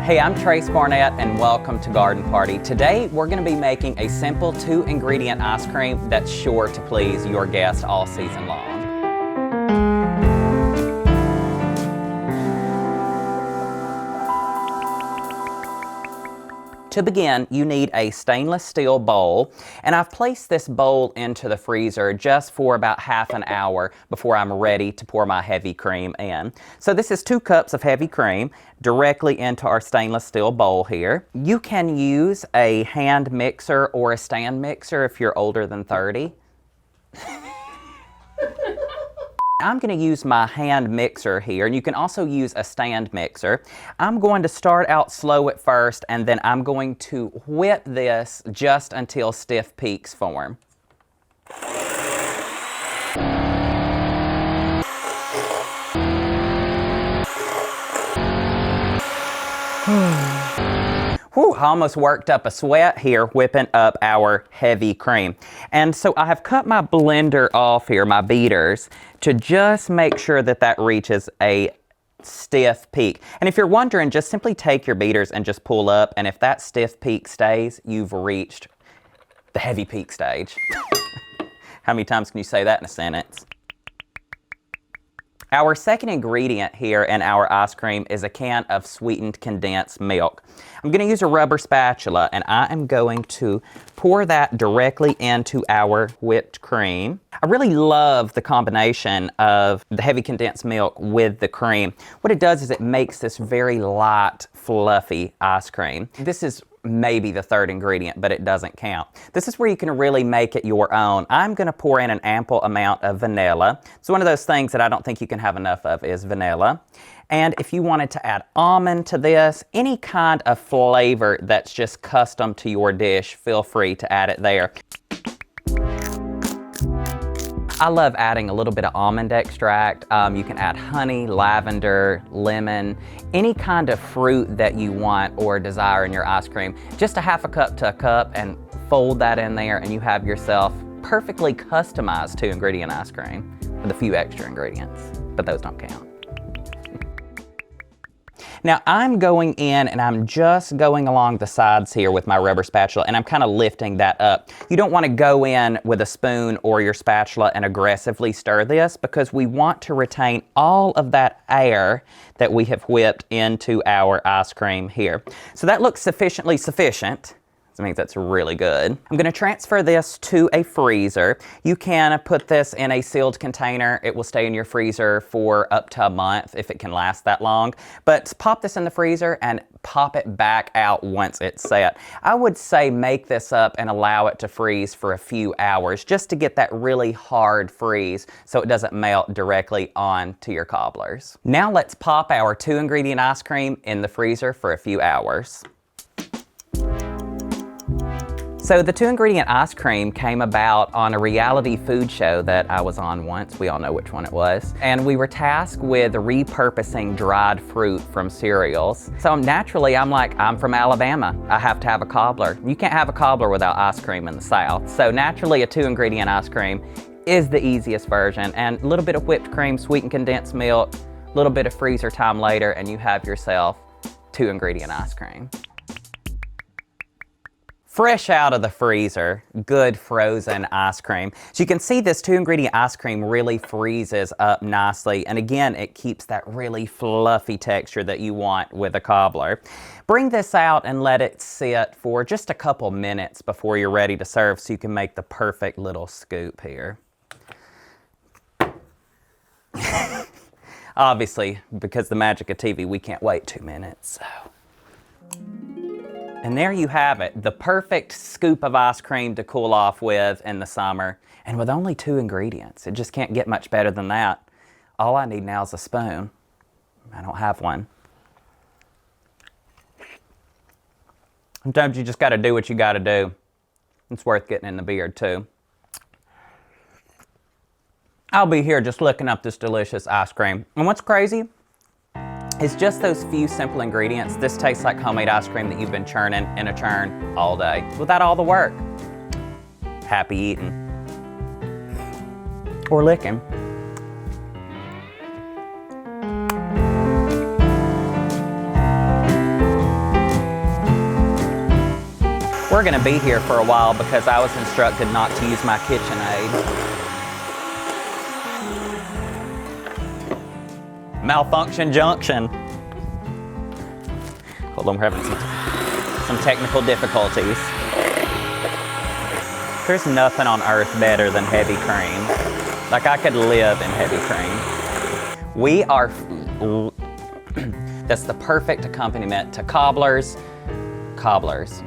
Hey, I'm Trace Barnett and welcome to Garden Party. Today we're going to be making a simple 2-ingredient ice cream that's sure to please your guests all season long. To begin, you need a stainless steel bowl, and I've placed this bowl into the freezer just for about half an hour before I'm ready to pour my heavy cream in. So this is 2 cups of heavy cream directly into our stainless steel bowl here. You can use a hand mixer or a stand mixer if you're older than 30. I'm going to use my hand mixer here, and you can also use a stand mixer. I'm going to start out slow at first, and then I'm going to whip this just until stiff peaks form. Whew, I almost worked up a sweat here whipping up our heavy cream. And so I have cut my blender off here, my beaters, to just make sure that that reaches a stiff peak. And if you're wondering, just simply take your beaters and just pull up, and if that stiff peak stays, you've reached the heavy peak stage. How many times can you say that in a sentence? Our second ingredient here in our ice cream is a can of sweetened condensed milk. I'm going to use a rubber spatula, and I am going to pour that directly into our whipped cream. I really love the combination of the heavy condensed milk with the cream. What it does is it makes this very light, fluffy ice cream. This is maybe the third ingredient, but it doesn't count. This is where you can really make it your own. I'm going to pour in an ample amount of vanilla. So one of those things that I don't think you can have enough of is vanilla. And if you wanted to add almond to this, any kind of flavor that's just custom to your dish, feel free to add it there. I love adding a little bit of almond extract. You can add honey, lavender, lemon, any kind of fruit that you want or desire in your ice cream. Just a half a cup to a cup, and fold that in there, and you have yourself perfectly customized 2-ingredient ice cream with a few extra ingredients, but those don't count. Now I'm going in and I'm just going along the sides here with my rubber spatula, and I'm kind of lifting that up. You don't want to go in with a spoon or your spatula and aggressively stir this, because we want to retain all of that air that we have whipped into our ice cream here. So that looks sufficiently sufficient. That means that's really good. I'm going to transfer this to a freezer. You can put this in a sealed container. It will stay in your freezer for up to a month if it can last that long. But pop this in the freezer and pop it back out once it's set. I would say make this up and allow it to freeze for a few hours just to get that really hard freeze so it doesn't melt directly onto your cobblers. Now let's pop our 2-ingredient ice cream in the freezer for a few hours. So the 2-ingredient ice cream came about on a reality food show that I was on once. We all know which one it was. And we were tasked with repurposing dried fruit from cereals. So naturally, I'm like, I'm from Alabama. I have to have a cobbler. You can't have a cobbler without ice cream in the South. So naturally, a 2-ingredient ice cream is the easiest version. And a little bit of whipped cream, sweetened condensed milk, a little bit of freezer time later, and you have yourself 2-ingredient ice cream. Fresh out of the freezer, good frozen ice cream. So you can see this 2-ingredient ice cream really freezes up nicely. And again, it keeps that really fluffy texture that you want with a cobbler. Bring this out and let it sit for just a couple minutes before you're ready to serve, so you can make the perfect little scoop here. Obviously, because the magic of TV, we can't wait 2 minutes, so. And there you have it, the perfect scoop of ice cream to cool off with in the summer, and with only 2 ingredients. It just can't get much better than that. All I need now is a spoon. I don't have one. Sometimes you just gotta do what you gotta do. It's worth getting in the beard too. I'll be here just looking up this delicious ice cream. And what's crazy? It's just those few simple ingredients. This tastes like homemade ice cream that you've been churning in a churn all day without all the work. Happy eating. Or licking. We're gonna be here for a while because I was instructed not to use my KitchenAid. Malfunction junction. Hold on, we're having some technical difficulties. There's nothing on earth better than heavy cream. Like, I could live in heavy cream. That's the perfect accompaniment to cobblers. Cobblers.